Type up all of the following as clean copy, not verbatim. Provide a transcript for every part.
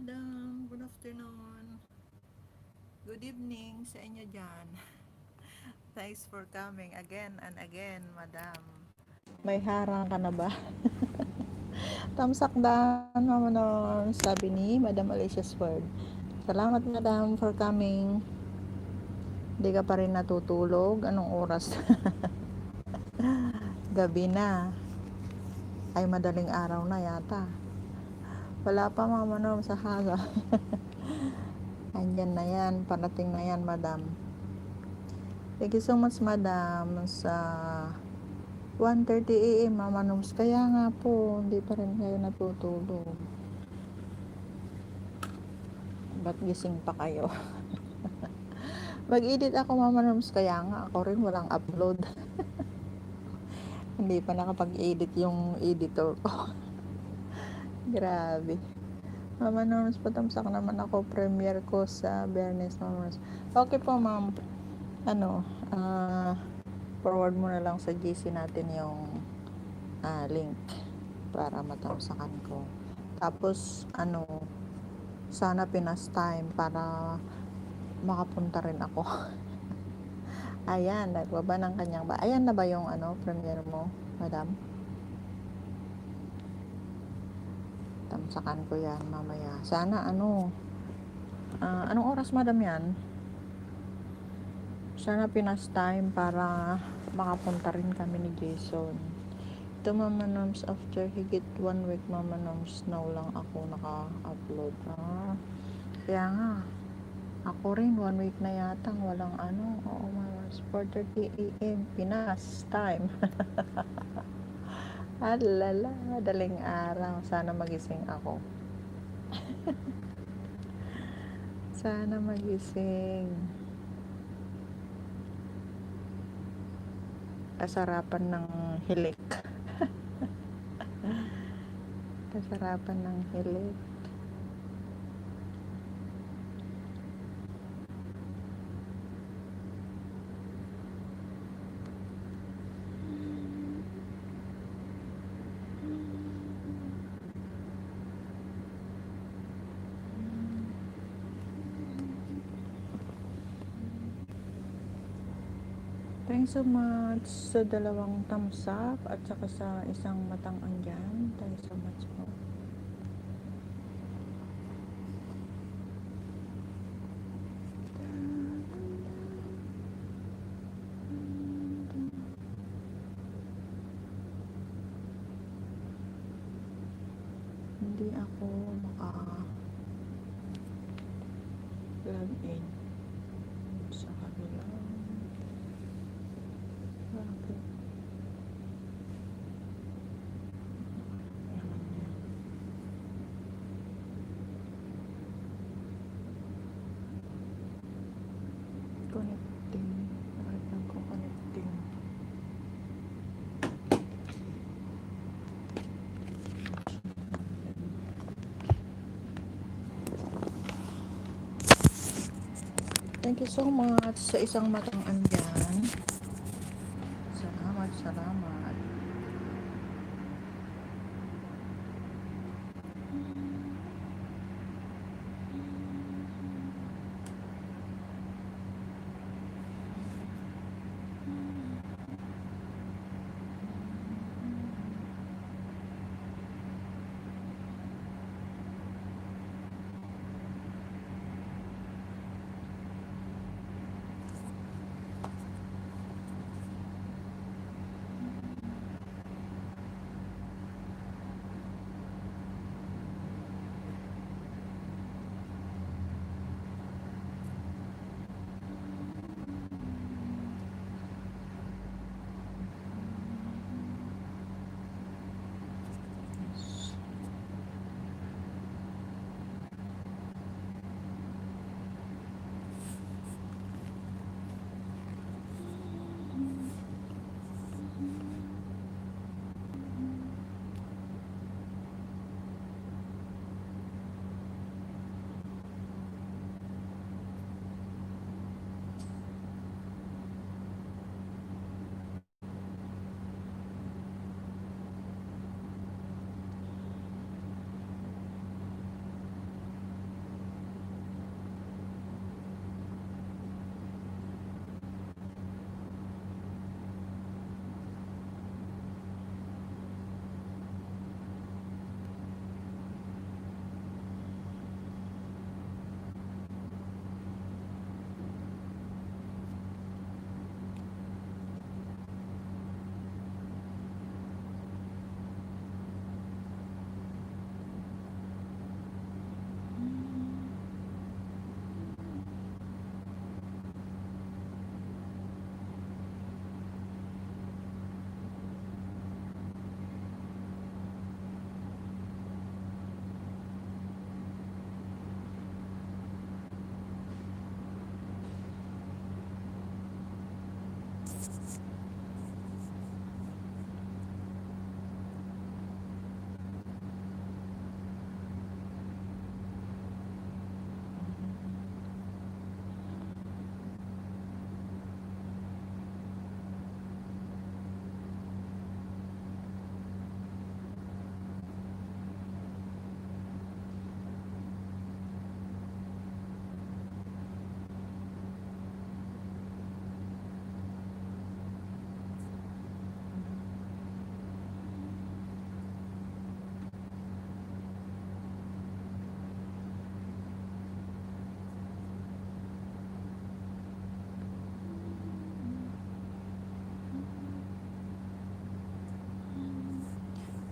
madam. Good afternoon. Good evening sa inyo dyan. Thanks for coming again and again, madam. May harang ka na ba? Tamsakdan, mama noon, sabi ni Madam Alicia's word. Salamat, madam, for coming. Hindi ka pa rin natutulog? Anong oras? Gabi na. Ay, madaling araw na yata. Wala pa, mama noon, sa hala. Andyan na yan, parating na yan, madam. Thank you so much, madam, sa 1:30 AM, Mama Noms. Kaya nga po, hindi pa rin kayo natutulog. Ba't gising pa kayo? Mag-edit ako, Mama Noms. Kaya nga, ako rin walang upload. Hindi pa nakapag-edit yung editor ko. Grabe. Mama Noms, patamsak naman ako. Premiere ko sa Bernes, Mama Noms. Okay po, ma'am. Ano, forward mo na lang sa GC natin yung link para matamsakan ko. Tapos, sana Pinas time para makapunta rin ako. Ayan, nagbaba ng kanyang ba. Ayan na ba yung premiere mo, madam? Tamsakan ko yan mamaya. Sana anong oras, madam, yan? Sana Pinas time para makapunta rin kami ni Jason. Ito, Mama Noms, after higit 1 week, Mama Noms, now lang ako naka-upload. Kaya nga, ako rin, 1 week na yata, walang oo, Mama Noms, 4:30 AM, Pinas time. Alala, madaling araw. Sana magising ako. Sana magising. Kasarapan ng hilik. Kasarapan ng hilik. Thanks so much sa 2 thumbs up at saka sa isang matang andyan. Thanks so much po. Hindi ako maka-log in sa kabila. Bakit? Connecting. Bakit nagko-connecting? Thank you so much sa isang matang andyan. Salamat, salamat.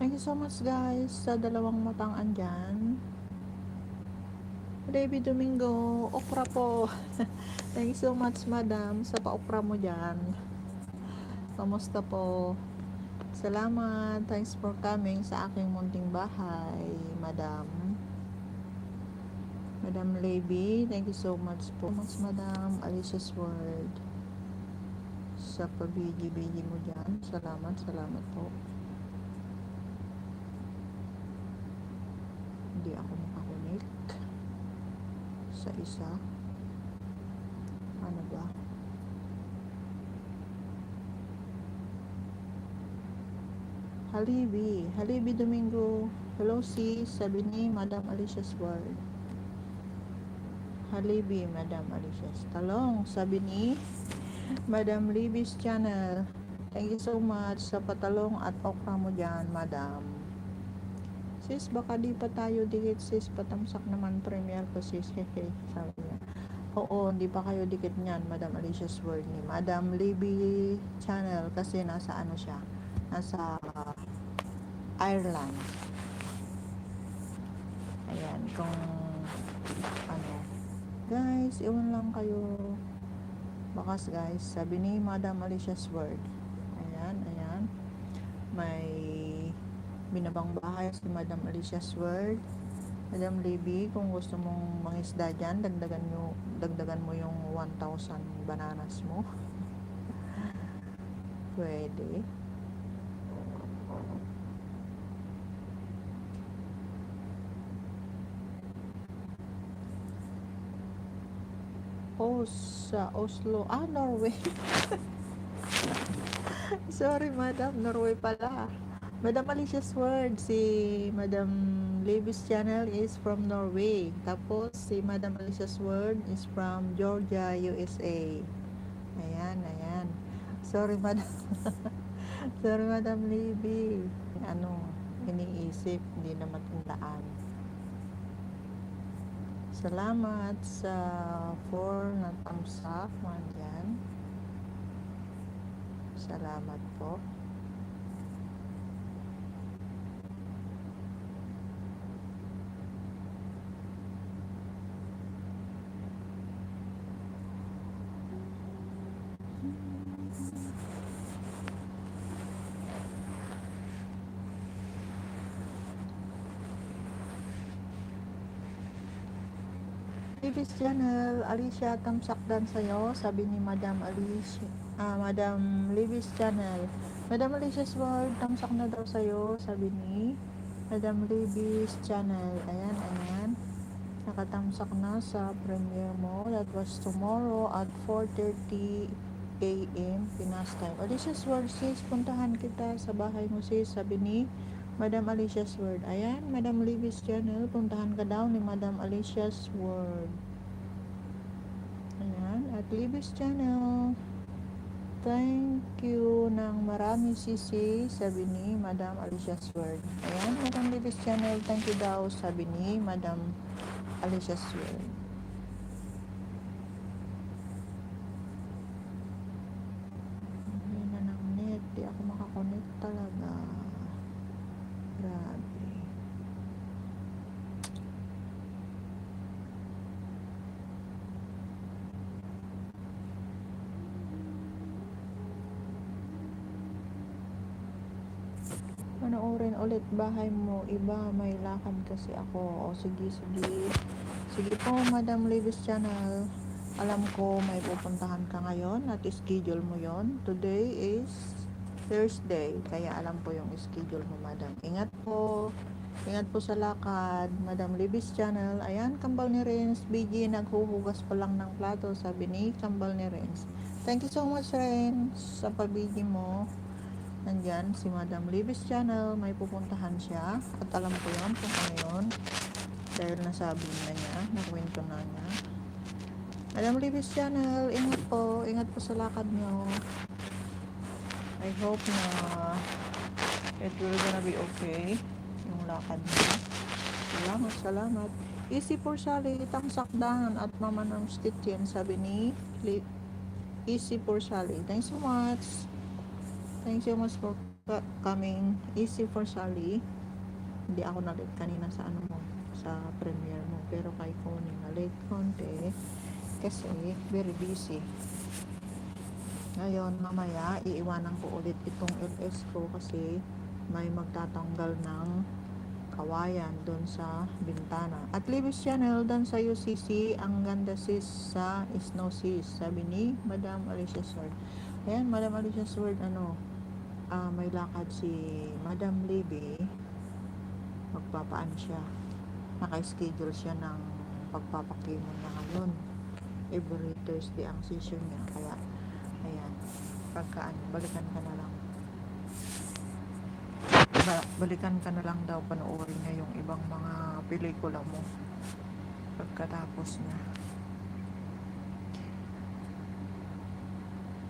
Thank you so much guys sa dalawang matang andyan. Baby Domingo, okra po. Thank you so much madam sa pa-okra mo dyan. Kamusta po? Salamat. Thanks for coming sa aking munting bahay, madam. Madam Levy, thank you so much po. Mas madam Alicia's World. Sa pabigi-bigi mo dyan. Salamat, salamat po. Hindi ako makakonect sa isa. Ano ba? Halibi Domingo. Hello sis, sabi ni Madam Alicia's World. Halibi, Madam Alicia's. Talong, sabi ni Madam Libby's Channel. Thank you so much sa patalong at okra mo dyan, Madam. Sis, baka di pa tayo dikit sis, patamsak naman premiere ko sis, hehe, sabi niya. Oo, hindi pa kayo dikit niyan, Madam Alicia's World ni Madam Libby Channel kasi nasa ano siya, nasa Ireland. Ayan, kung ano, guys, iwan lang kayo. Bakas guys, sabi ni Madam Alicia's World. Ayan, ayan. May binabang bahay si Madam Alicia's World. Madam Libby, kung gusto mong mangisda dyan, dagdagan mo yung 1,000 bananas mo. Pwede. Oh, sa Oslo. Ah, Norway. Sorry, Madam. Norway pala. Madam Alicia's World, si Madam Levy's Channel is from Norway. Tapos, si Madam Alicia's World is from Georgia, USA. Ayan, ayan. Sorry, Madam. Sorry, Madam Levy. Ano, iniisip, hindi na matandaan. Salamat sa 4 na thumbs up, mandyan. Salamat po. Levy's Channel, Alicia, tamsakdan sa'yo, sabi ni Madam Alicia, Madam Levy's Channel. Madam Alicia's World, tamsak na daw sa'yo, sabi ni Madam Levy's Channel. Ayan, ayan. Nakatamsak na sa premiere mo. That was tomorrow at 4:30 a.m. Pinas time. Alicia's World, sis, puntahan kita sa bahay mo sis, sabi ni Madam Alicia's World. Ayan, Madam Levy's Channel, puntahan ka daw ni Madam Alicia's World. Ayan, at Levy's Channel. Thank you ng marami sisi, sabi ni Madam Alicia's World. Ayan, Madam Levy's Channel, thank you daw, sabi ni Madam Alicia's World. Hindi na ng net, di ako makakonect talaga. Grabe. Panoorin ulit bahay mo, iba, may lakad kasi ako. O sige, sige. Sige po, Madam Levy's Channel. Alam ko may pupuntahan ka ngayon at schedule mo yon. Today is Thursday, kaya alam ko yung schedule mo, madam. Ingat po. Ingat po sa lakad. Madam Libby's channel. Ayan, kambal ni Renz. BG, naghuhugas pa lang ng plato, sabi ni kambal ni Renz. Thank you so much, Renz, sa pabigi mo. Nandyan, si Madam Libby's channel. May pupuntahan siya. At alam ko yun kung ano yun. Dahil nasabi na niya, nakwento na niya. Madam Libby's channel, ingat po. Ingat po sa lakad nyo. I hope na it will gonna be okay yung lakad mo. Salamat, salamat. Easy for Sally, tamsakdahan at Mama Norm's Kitchen, sabi ni Easy for Sally. Thanks so much. Thanks so much for coming. Easy for Sally. Hindi ako na-late kanina sa ano mo, sa premiere mo. Pero kay Connie na-late konti kasi very busy. Ngayon, mamaya, iiwanan ko ulit itong LS ko kasi may magtatanggal ng kawayan doon sa bintana. At Libby's channel, doon sa UCC, ang ganda sis sa Snow Sis, sabi ni Madam Alicia Sword. Ayan, Madam Alicia Sword, may lakad si Madam Libby. Magpapaan siya. Naka-schedule siya ng pagpapakimo niya ngayon. Every Thursday ang session niya. Kaya, ayan, balikan ka na lang. Balikan ka na lang daw, panoorin niya yung ibang mga pelikula mo pagkatapos niya.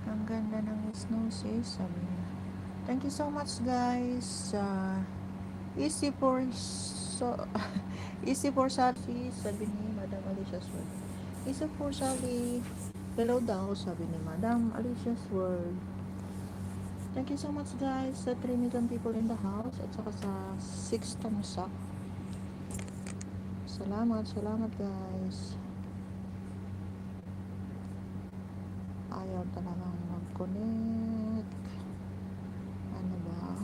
Ang ganda ng Snow Sis, sabi niya. Thank you so much, guys. Easy for Sally, sabi ni Madam Alicia Sword. Easy for Sally. Hello daw, sabi ni Madam Alicia Sword. Thank you so much, guys, sa 3 million people in the house at saka sa 6 thumbs up. Salamat, salamat, guys. Ayaw talagang mag-connect. Ano ba?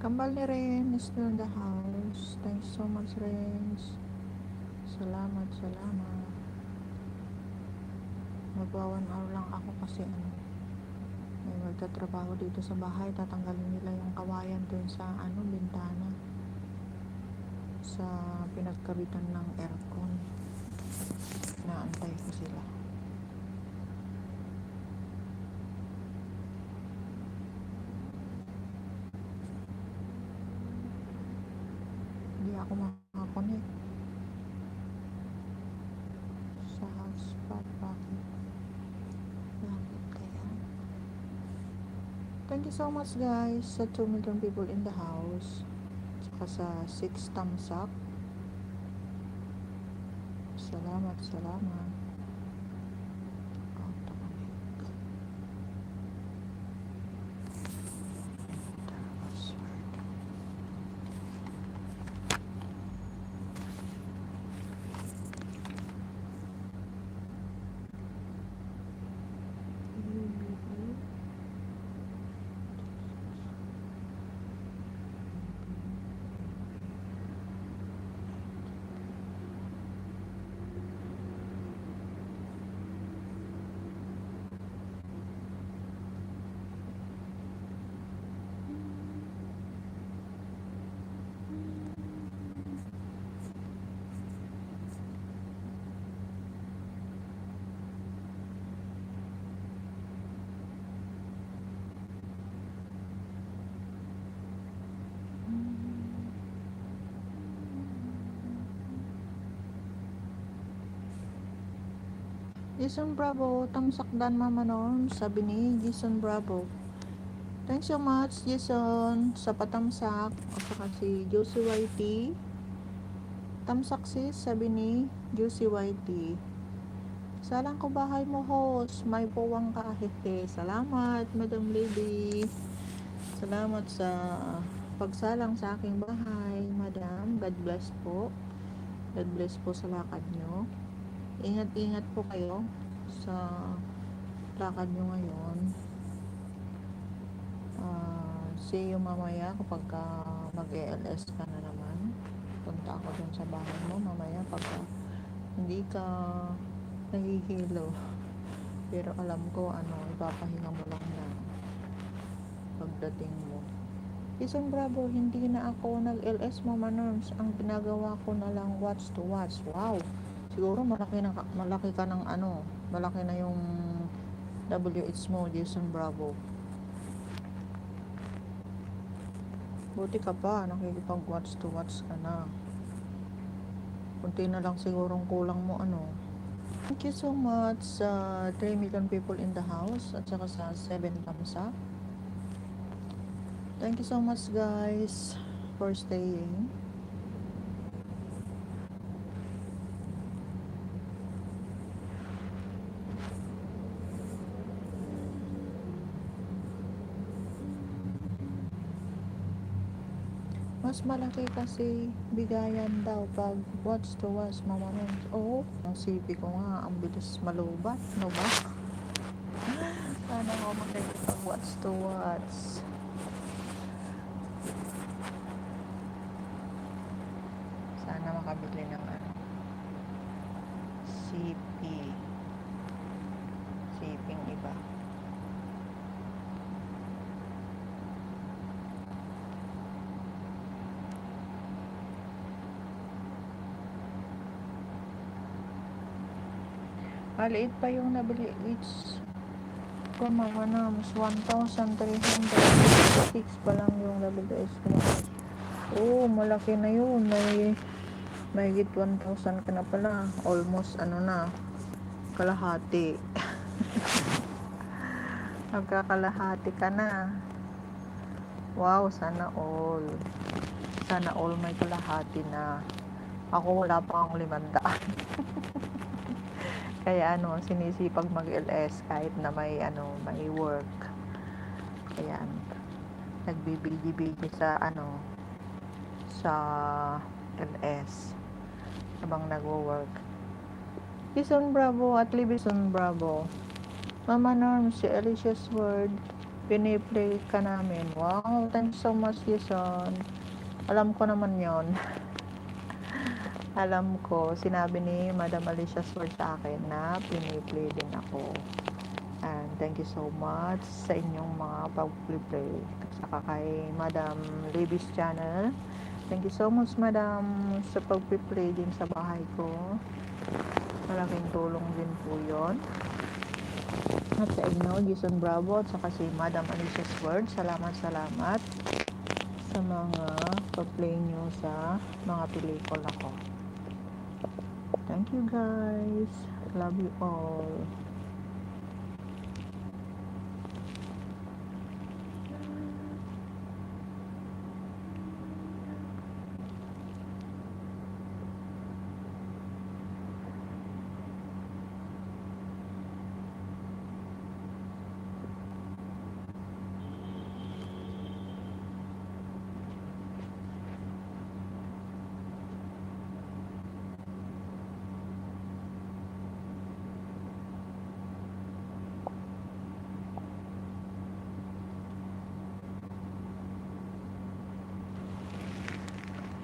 Kambal ni Renz in the house. Thanks so much, Renz. Salamat, salamat. Magwa 1 hour lang ako kasi may magtatrabaho dito sa bahay. Tatanggalin nila yung kawayan dun sa bintana. Sa pinagkabitan ng aircon. Naantay ko sila. Hindi ako makakonect sa hotspot. Bakit kaya? Thank you so much, guys, sa 2 million people in the house, saka sa 6 thumbs up. Salamat, salamat. Jason Bravo, tamsakdan Mama Norm, sabi ni Jason Bravo. Thanks so much, Jason, sa patamsak. At saka si Josie YT. Tamsak sis, sabi ni Josie YT. Salang ko bahay mo, host. May puwang ka, hehe. Salamat, Madam Lady. Salamat sa pagsalang sa aking bahay, Madam. God bless po. God bless po sa lakad nyo. Ingat-ingat po kayo sa lakad nyo ngayon. See you mamaya kapag mag-ELS ka na naman. Punta ako dun sa bahay mo mamaya pag hindi ka nahihilo. Pero alam ko ipapahinga mo lang na pagdating mo. Isang Bravo, hindi na ako nag-LS Mama Norms. Ang ginagawa ko na lang watch to watch. Wow! Siguro malaki ka ng malaki na yung WH mo, Jason Bravo. Buti ka pa, nakikipag-watch to watch ka na. Kunti na lang sigurong kulang mo Thank you so much sa 3 million people in the house at saka sa 7 thumbs up. Thank you so much guys for staying. Mas malaki kasi bigayan daw pag watch to watch, Mama Norms. Oo, ang sipi ko nga, ang bilis malubat, no ba? Sana ako makikipag watch to watch. Sana makabili ng CP. Siping iba. Maliit pa yung nabili each ko Mama Norms. 1,306 pa lang yung WS ko. Oo, malaki na yun. Mahigit 1,000 ka na pala. Almost na, kalahati. Nagkakalahati ka na. Wow, sana all. Sana all may kalahati na. Ako wala pa akong 500. Kaya sinisipag mag-LS kahit na may work. Kaya nagbibigay sa sa LS habang nagwo-work. Jason Bravo at Libison Bravo. Mama Norms, si Alicia's Word, piniplay ka namin. Wow, thanks so much, Jason. Alam ko naman yon. Alam ko, sinabi ni Madam Alicia Sword sa akin na piniplay din ako. And thank you so much sa inyong mga pag-play. At saka kay Madam Libby's channel. Thank you so much, Madam, sa pag-play din sa bahay ko. Malaking tulong din po yon. At sa inyo, Jason Bravo, at saka si Madam Alicia Sword. Salamat sa mga pag-play nyo sa mga pelikula ko. Thank you guys. Love you all.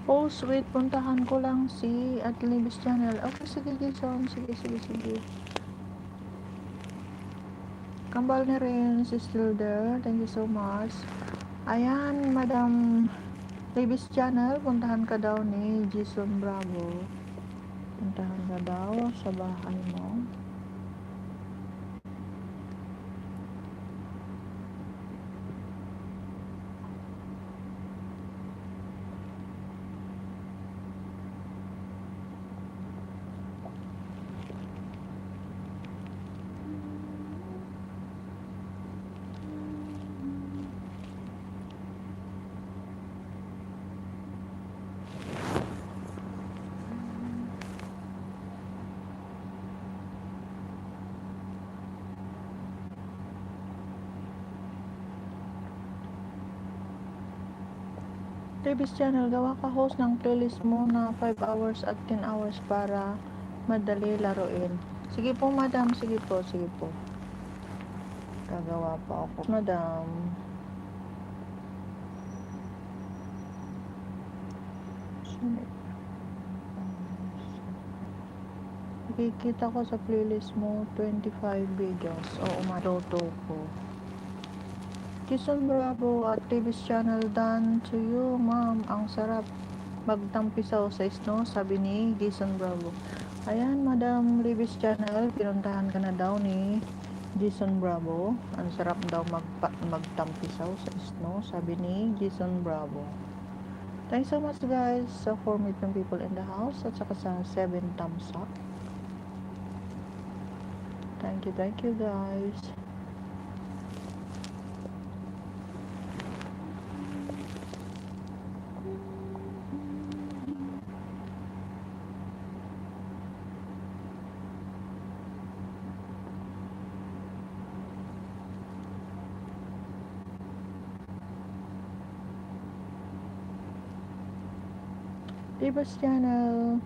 Oh, sweet. Puntahan ko lang si at Libby's channel. Okay, sige, Jason. Sige. Kambal ni rin is still there. Thank you so much. Ayan, Madam Libby's channel. Puntahan ka daw ni Jason Bravo. Puntahan ka daw sa bahay mo. Previous channel, gawa ka host ng playlist mo na 5 hours at 10 hours para madali laruin. Sige po, madam. Sige po, sige po. Gagawa pa ako. Madam. Nakikita ko sa playlist mo 25 videos. Oo, matuto ko. Jason Bravo at previous channel done to you, ma'am. Ang sarap magtampisaw sa snow, sabi ni Jason Bravo. Ayan, Madam Libis Channel, pinuntahan ka na daw ni Jason Bravo. Ang sarap daw magtampisaw sa snow, sabi ni Jason Bravo. Thanks so much guys sa 4 million people in the house at saka sa 7 thumbs up. Thank you guys. Libis Channel,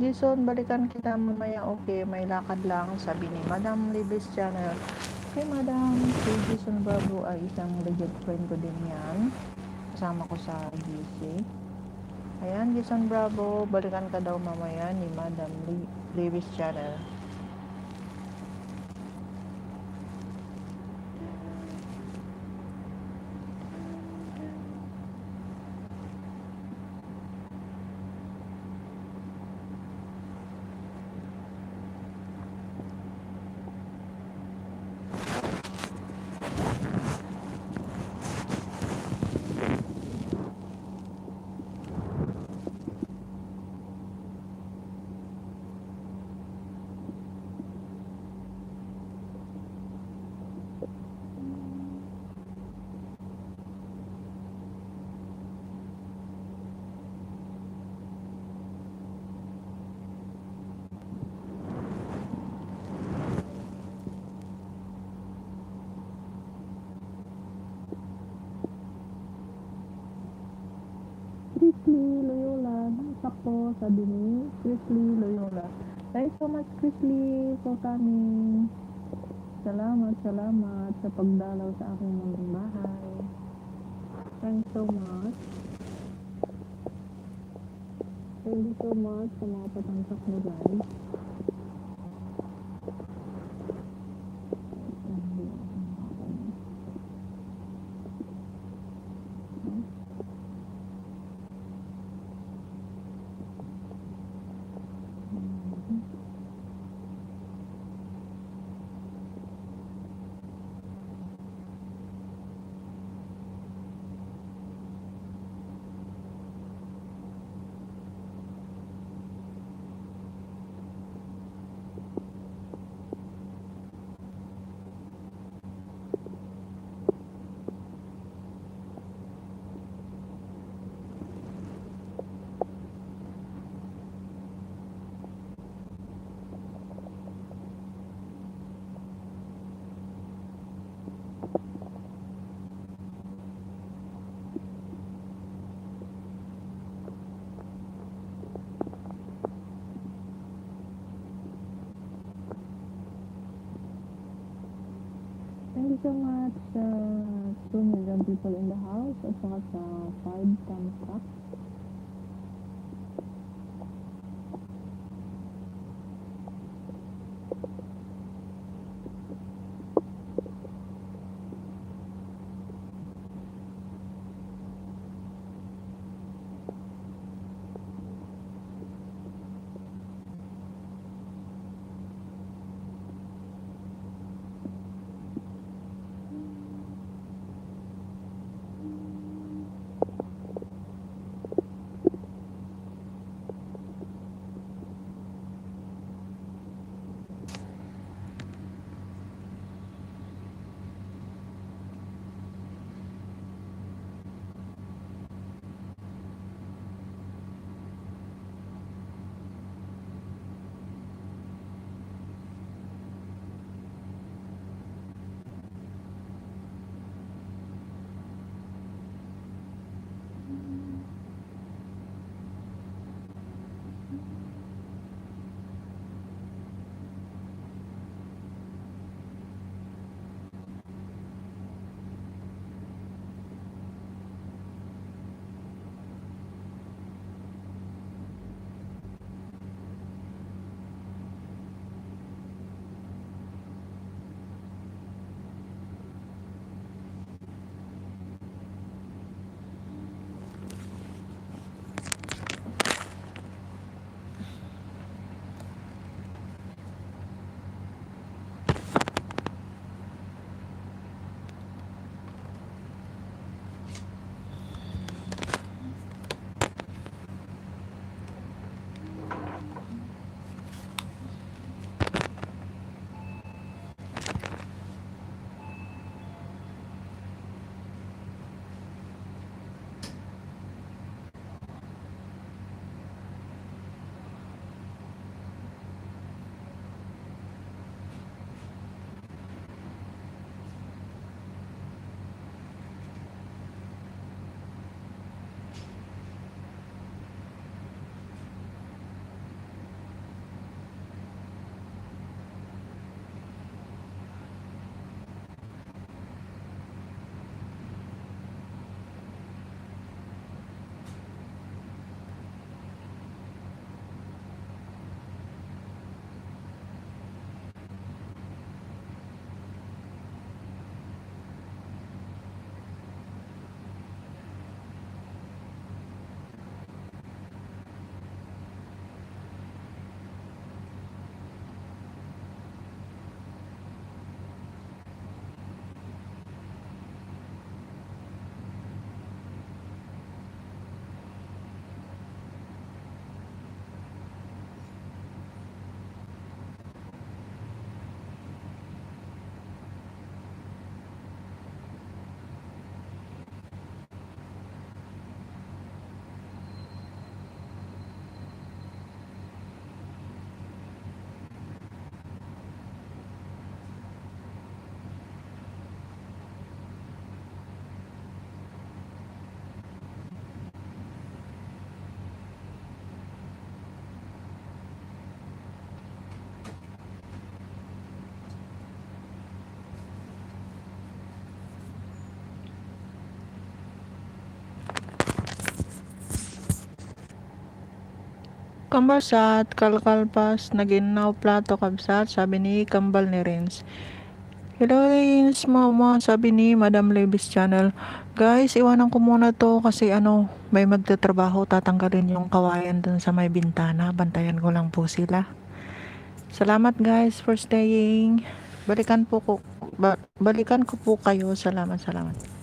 Jason, balikan kita mamaya. Okay, may lakad lang, sabi ni Madam Libis Channel. Okay, Madam, si Jason Bravo ay isang legit friend ko din yan. Kasama ko sa GC. Ayan, Jason Bravo, balikan ka daw mamaya ni Madam Libis Channel. Chrisley Loyola, sakto, sabi ni Chrisley Loyola. Thanks so much, Chrisley, for coming. Salamat sa pagdalaw sa aking munting bahay. Thanks so much. Thank you so much sa mga patangsak mo guys. Thank you so much sa 2 million people in the house at saka sa 5 thumbs up. Kambasat, kalkalpas, naginaw plato kabsat, sabi ni Kambal ni Renz. Hello Renz, mama, sabi ni Madam Levis Channel. Guys, iwanan ko muna to kasi may magtatrabaho, tatanggalin yung kawayan dun sa may bintana. Bantayan ko lang po sila. Salamat guys for staying. Balikan ko po kayo. Salamat, salamat.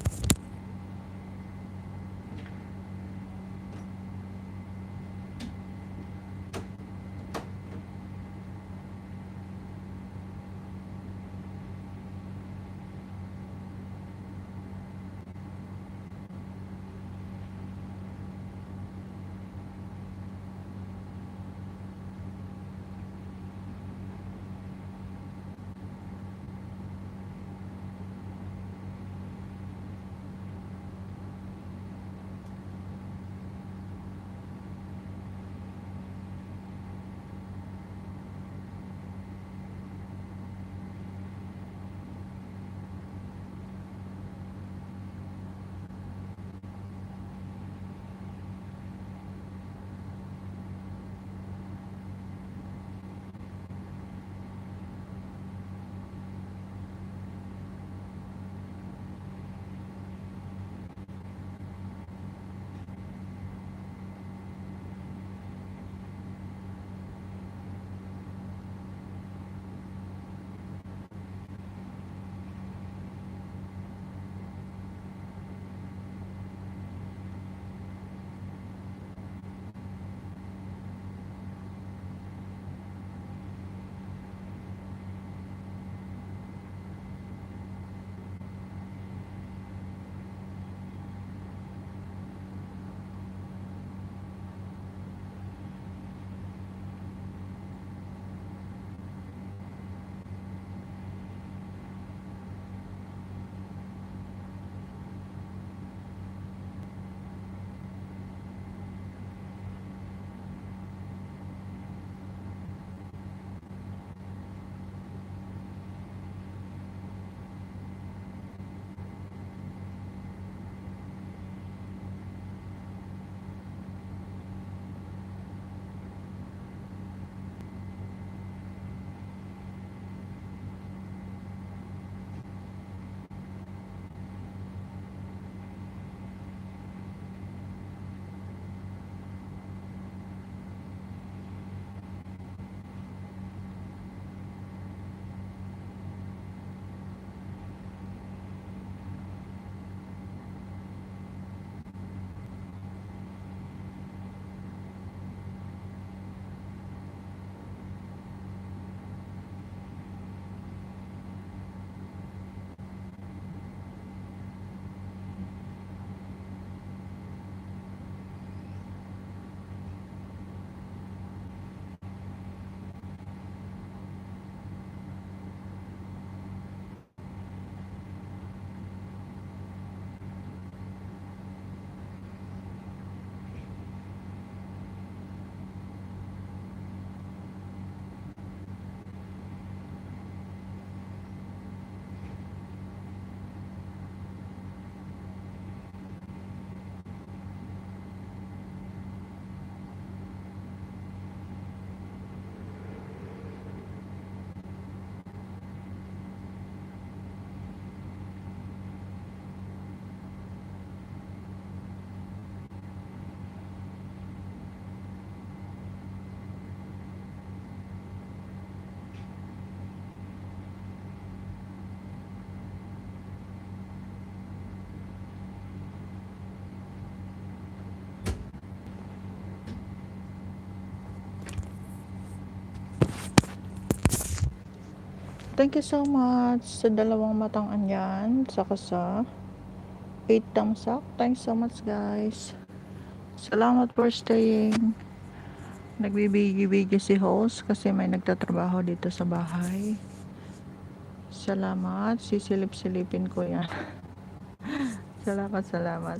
Thank you so much sa dalawang matang anyan, saka sa 8 thumbs up. Thanks so much guys. Salamat for staying. Nagbibigay-bigay si host kasi may nagtatrabaho dito sa bahay. Salamat. Sisilip-silipin ko yan. Salamat, salamat.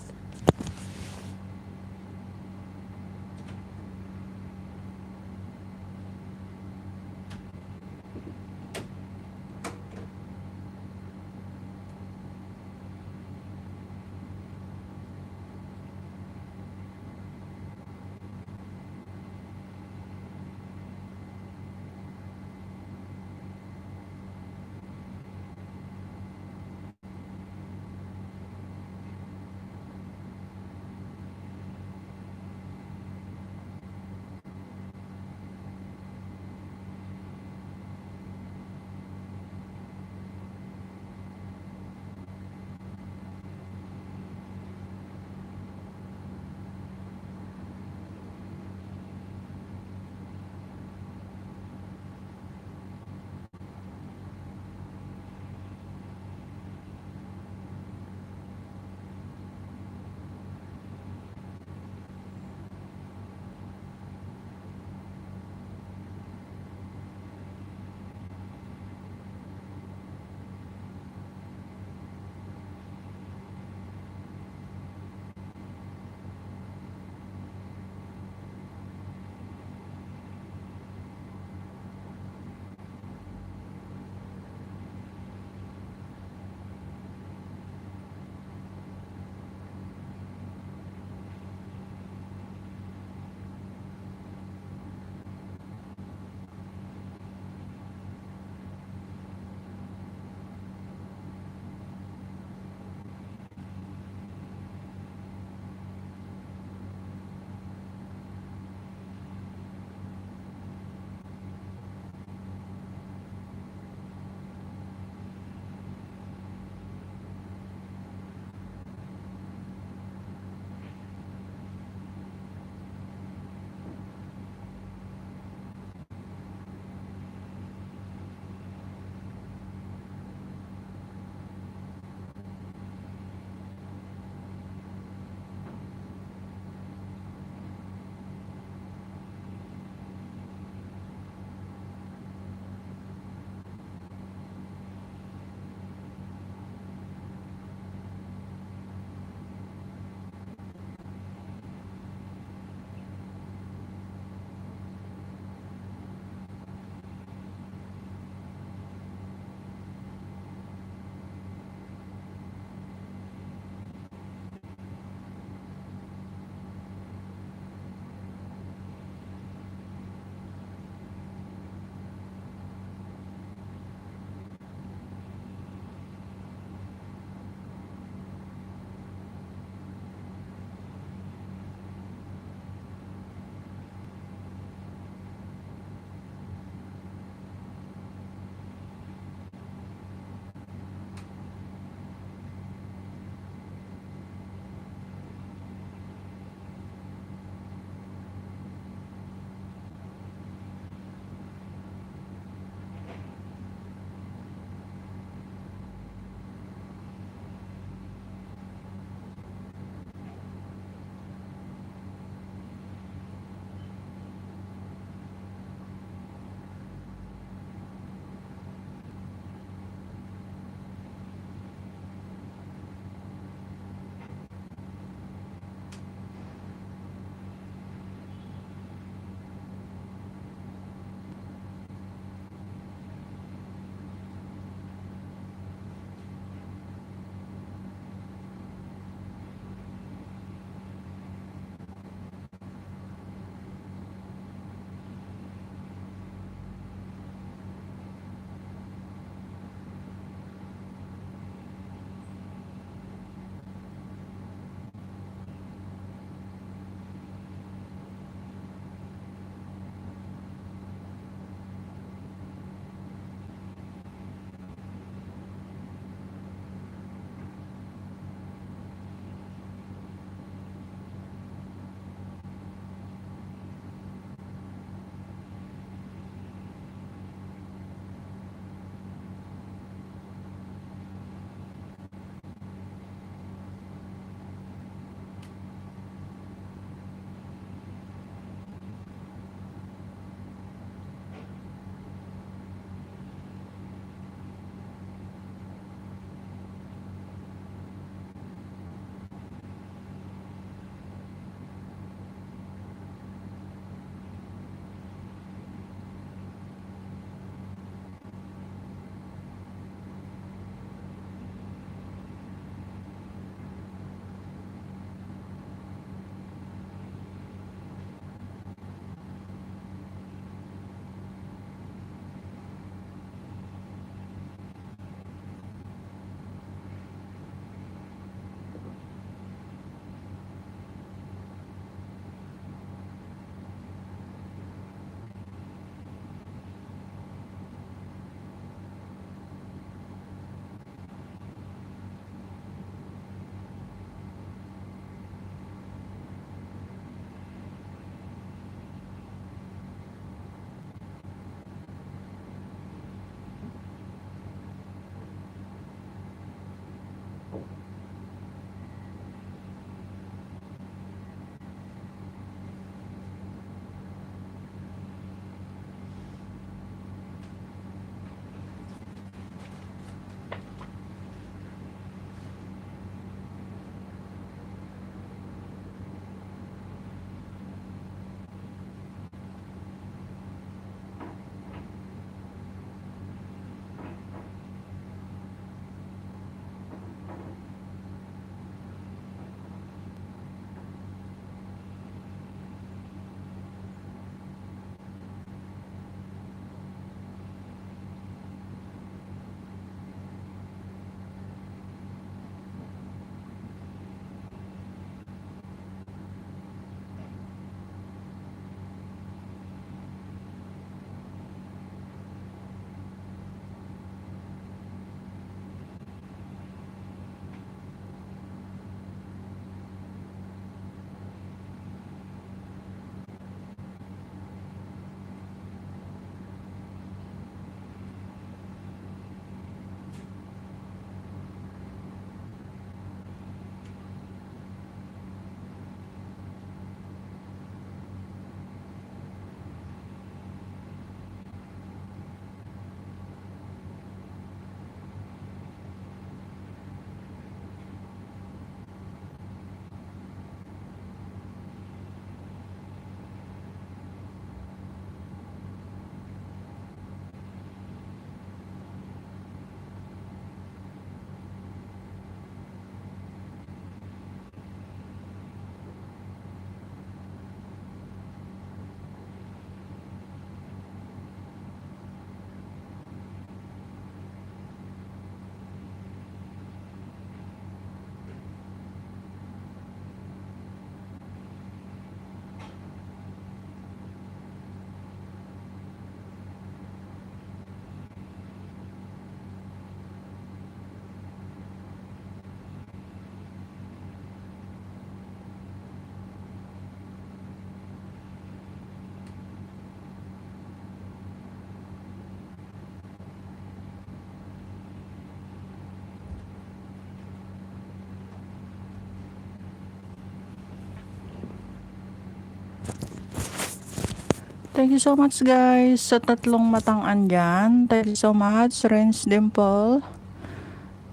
Thank you so much guys sa tatlong matang andyan. Thank you so much. Renz Dimple.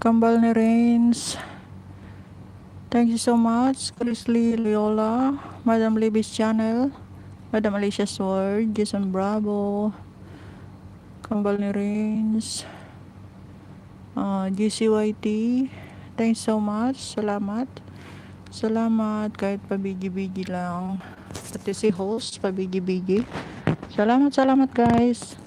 Kambal ni Renz. Thank you so much. Chris Lee Loyola. Madam Libby's channel. Madam Alicia's Word. Jason Bravo. Kambal ni Renz. GCYT. Thanks so much. Salamat. Salamat kahit pabigi-bigi lang. Pati si host pabigi-bigi. Salamat guys.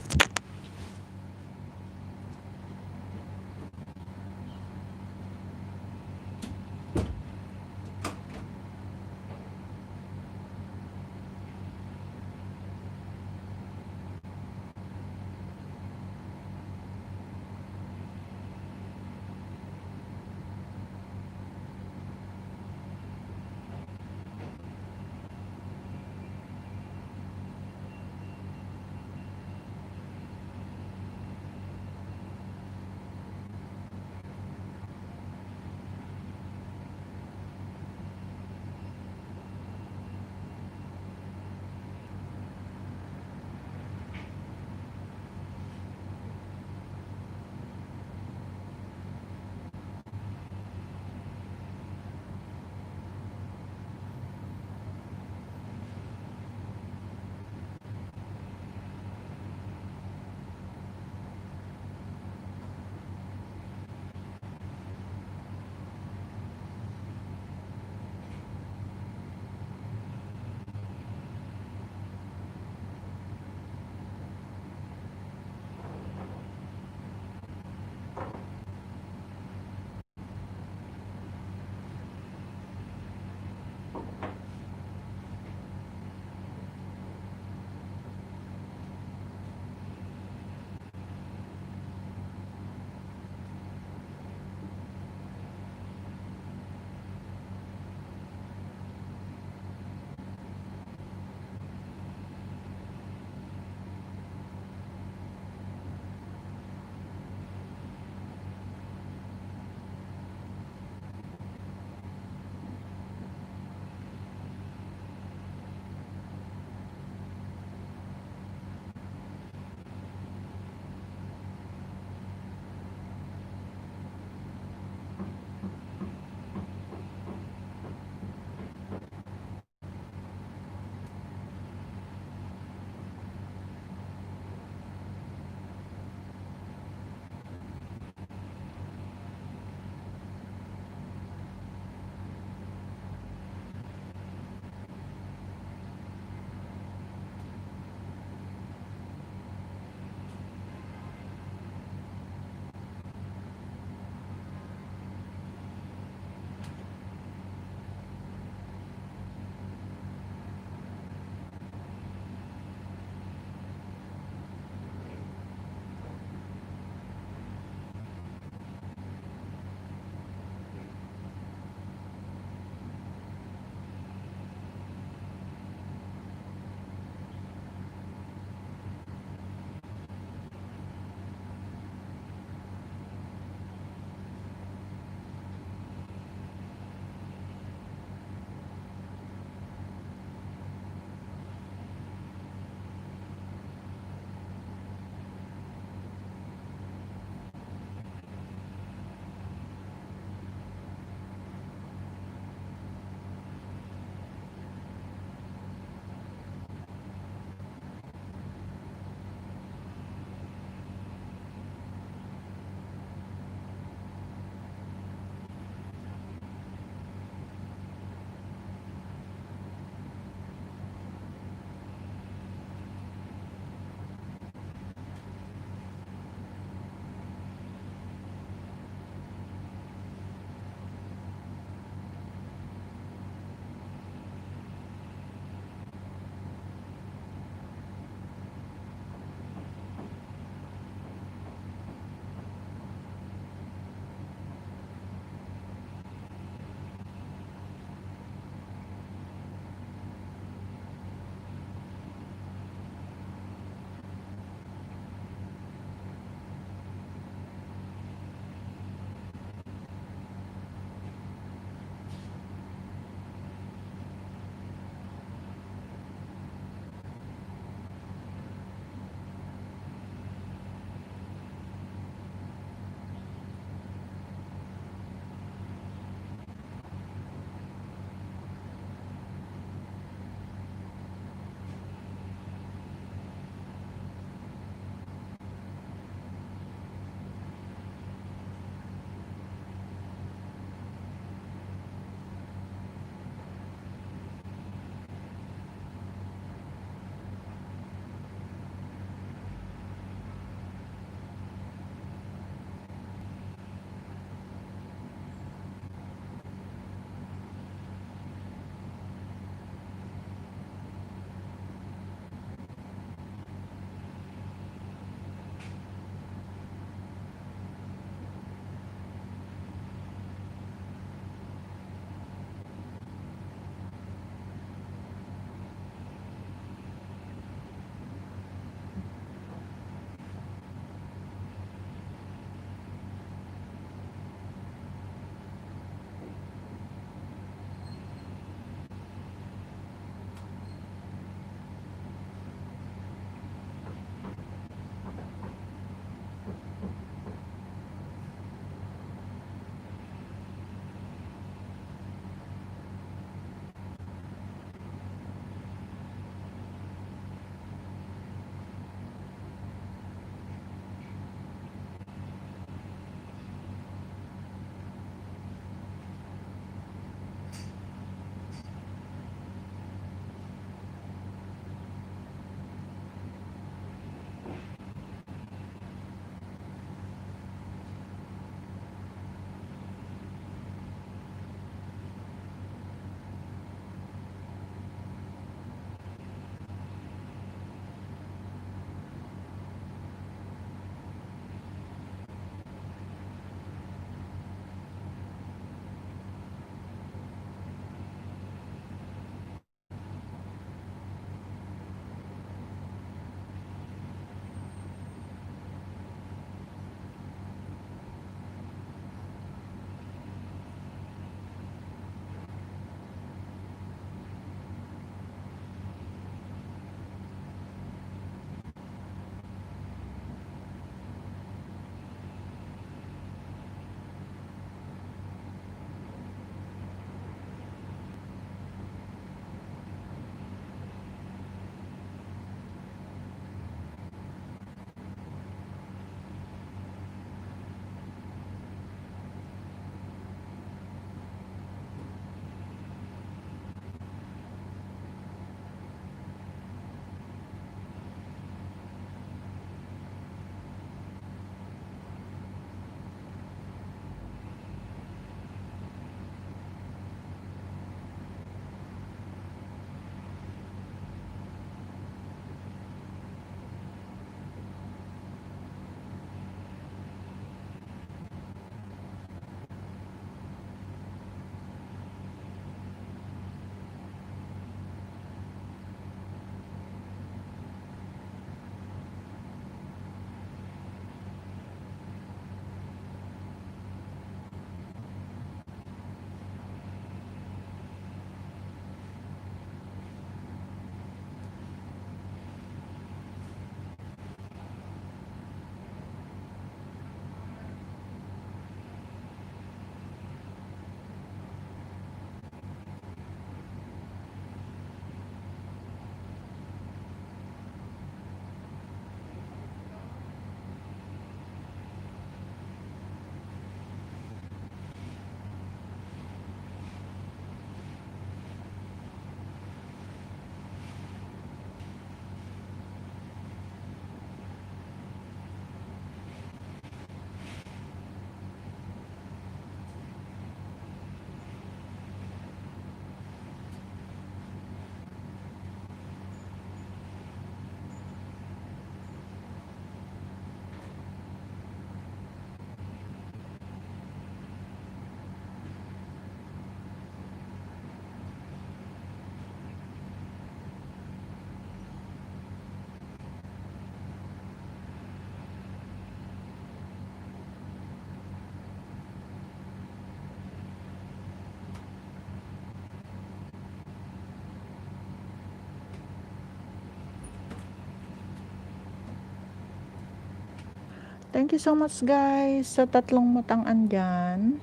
Thank you so much guys sa tatlong matang andyan.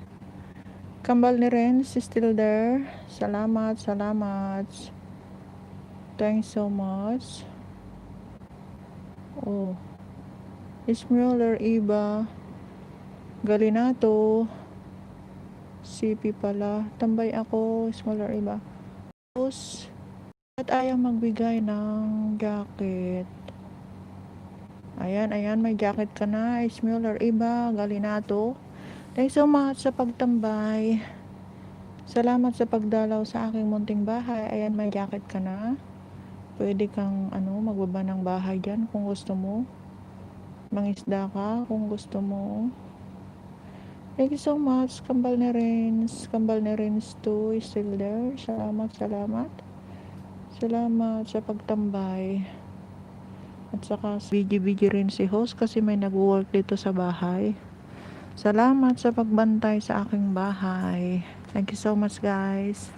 Kambal ni Renz is still there. Salamat, salamat. Thanks so much. Oh, Ismuller, Iba, Galinato, CP pala. Tambay ako, Ismuller, Iba. Tapos, at ayaw magbigay ng jacket. Ayan, may jacket ka na. Ismuller, Iba, Galinato. Thanks so much sa pagtambay. Salamat sa pagdalaw sa aking munting bahay. Ayan, may jacket ka na. Pwede kang magbaba ng bahay dyan kung gusto mo. Mangisda ka kung gusto mo. Thank you so much. Kambal ni Renz 2 is still there. Salamat, salamat. Salamat sa pagtambay. At saka busy rin si host kasi may nag-work dito sa bahay. Salamat sa pagbantay sa aking bahay. Thank you so much guys.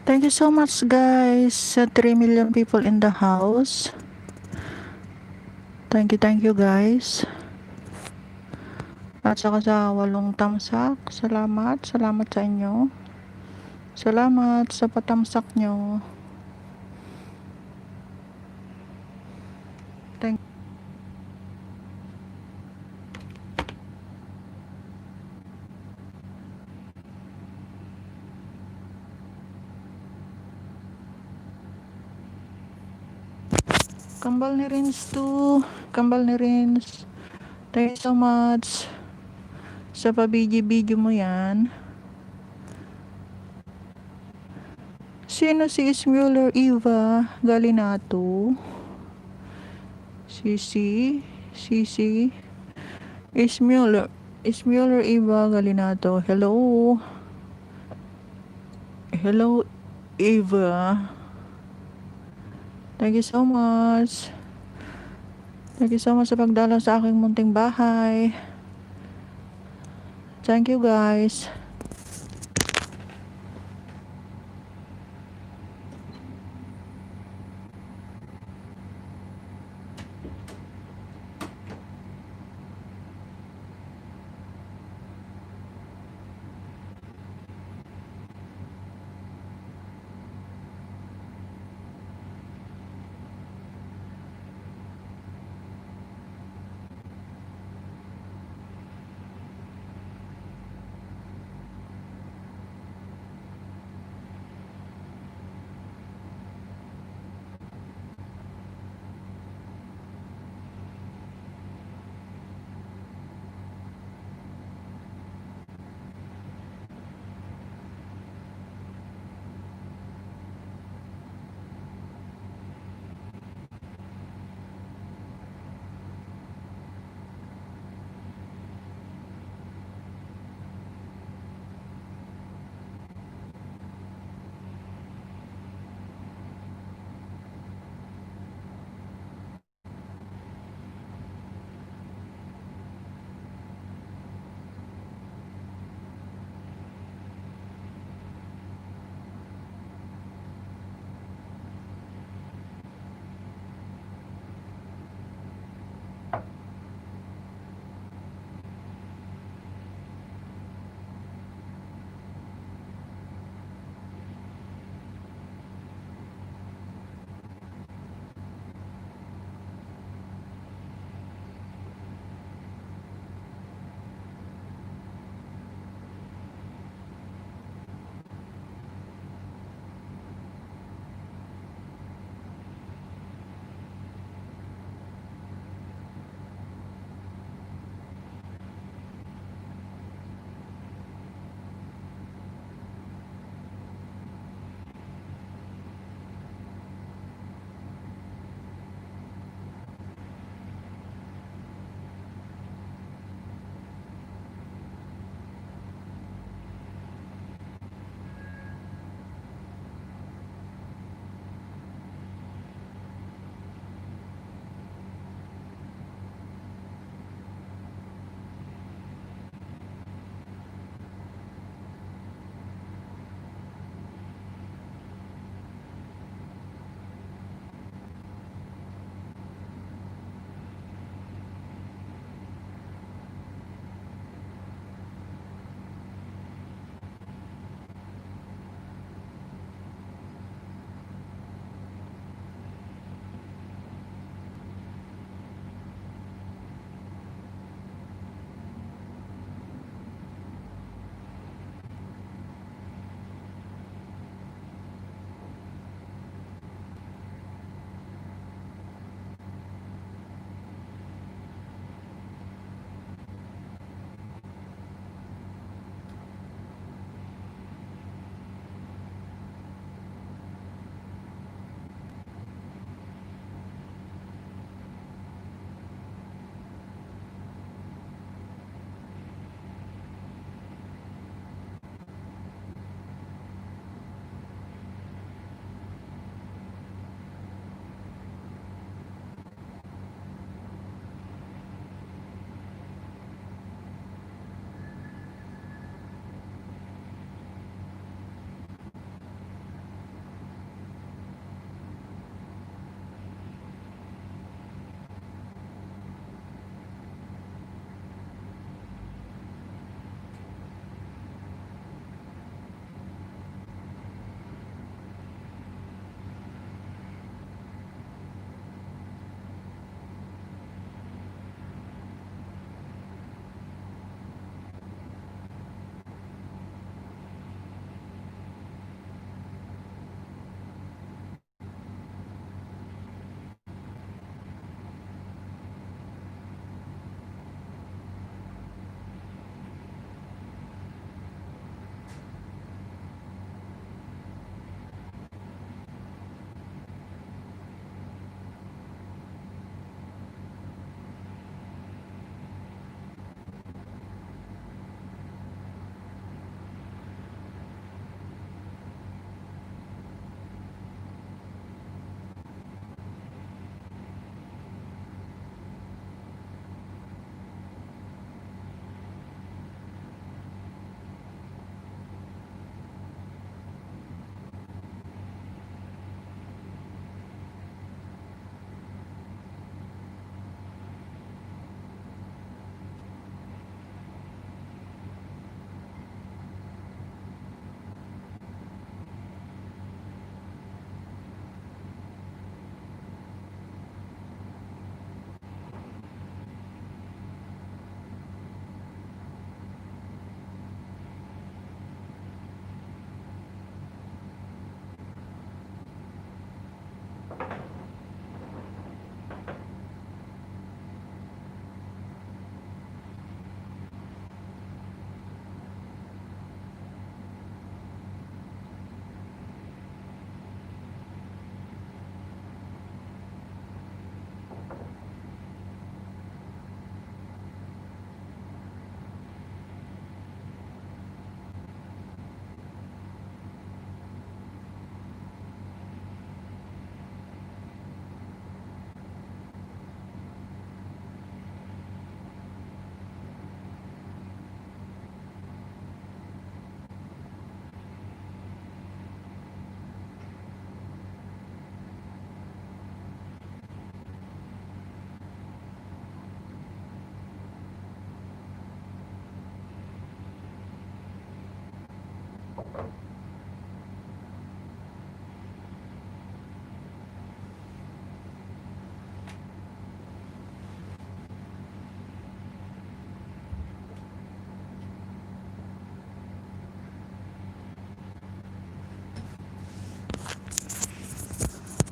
Thank you so much guys sa 3 million people in the house. Thank you guys. At saka sa 8 tamsak, salamat sa inyo. Salamat sa patamsak nyo. Thank Kambal ni Rins to. Kambal ni Rins. Thank you so much sa pabidyo-bidyo mo yan. Sino si Ismuller Eva Galinato? Sisi Ismuller Eva Galinato. Hello Eva. Thank you so much sa pagdalaw sa aking munting bahay. Thank you guys.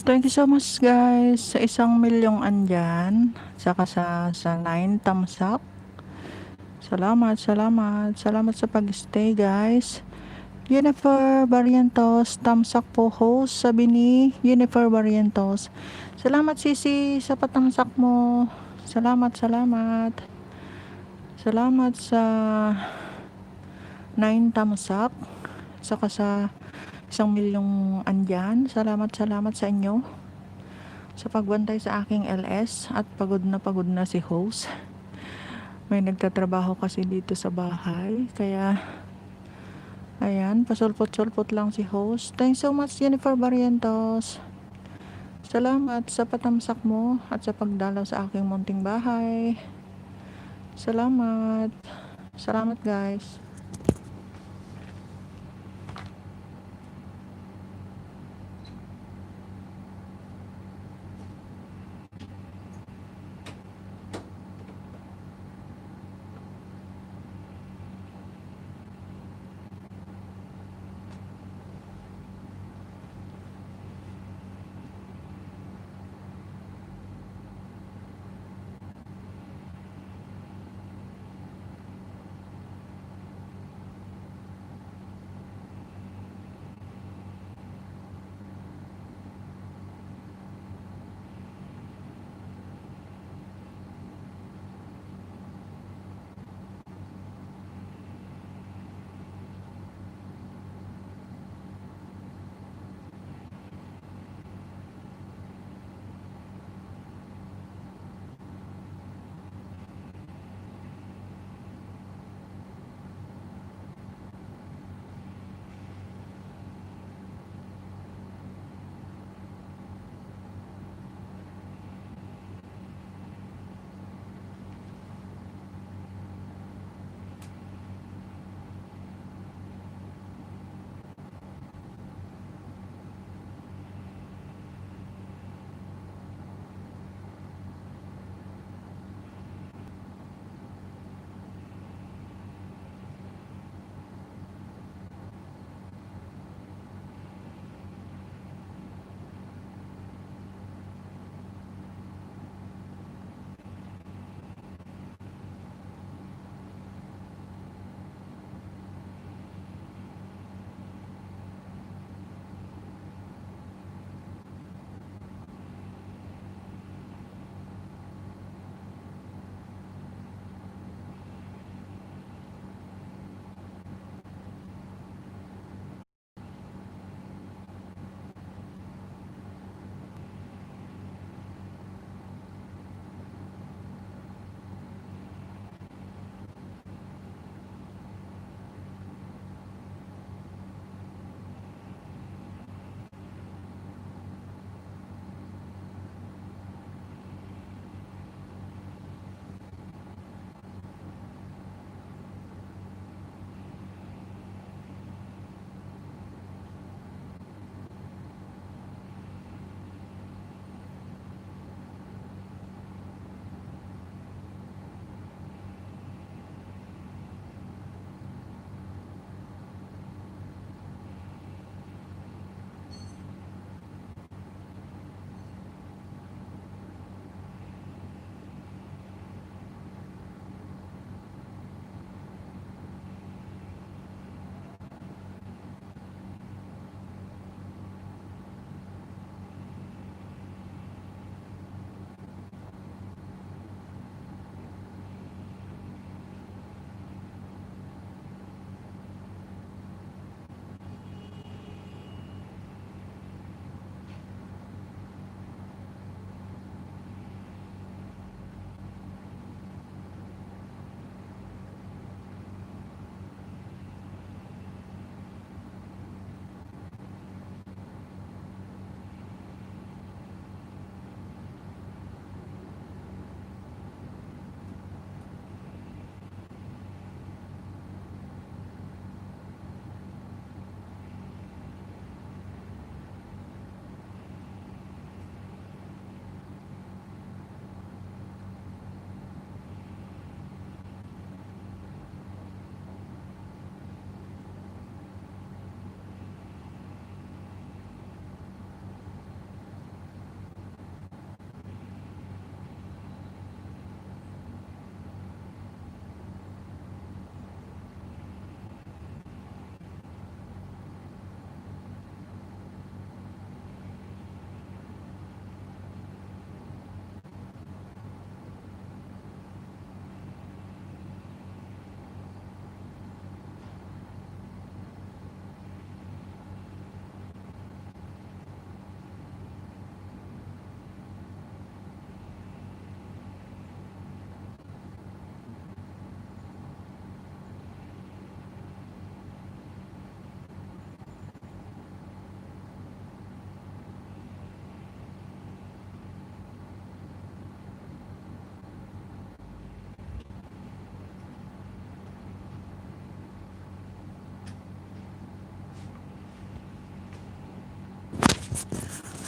Thank you so much guys sa 1,000,000 andyan. Saka sa 9 thumbs up. Salamat, salamat. Salamat sa pag-stay guys. Jennifer Barrientos, thumbs up po host, sabi ni Jennifer Barrientos. Salamat Sisi sa patamsak mo. Salamat, salamat. Salamat sa 9 thumbs up. Saka sa 1,000,000 andyan. Salamat, salamat sa inyo. Sa pagbantay sa aking LS at pagod na si host. May nagtatrabaho kasi dito sa bahay. Kaya ayan, pasulpot-sulpot lang si host. Thanks so much Jennifer Barrientos. Salamat sa patamsak mo at sa pagdalaw sa aking munting bahay. Salamat. Salamat guys.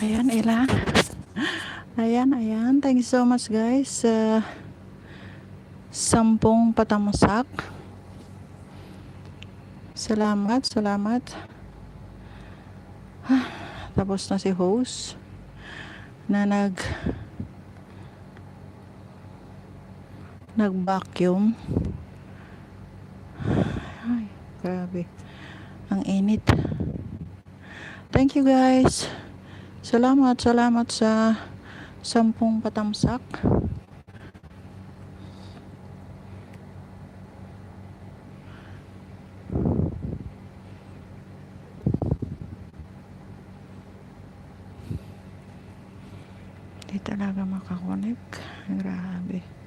Ayan, ilan? Ayan. Thank you so much guys. 10 patamsak. Salamat. Tapos na si host na nag-vacuum. Ay, grabe. Ang init. Thank you guys. Salamat sa 10 patamsak. Di talaga makakonek. Grabe.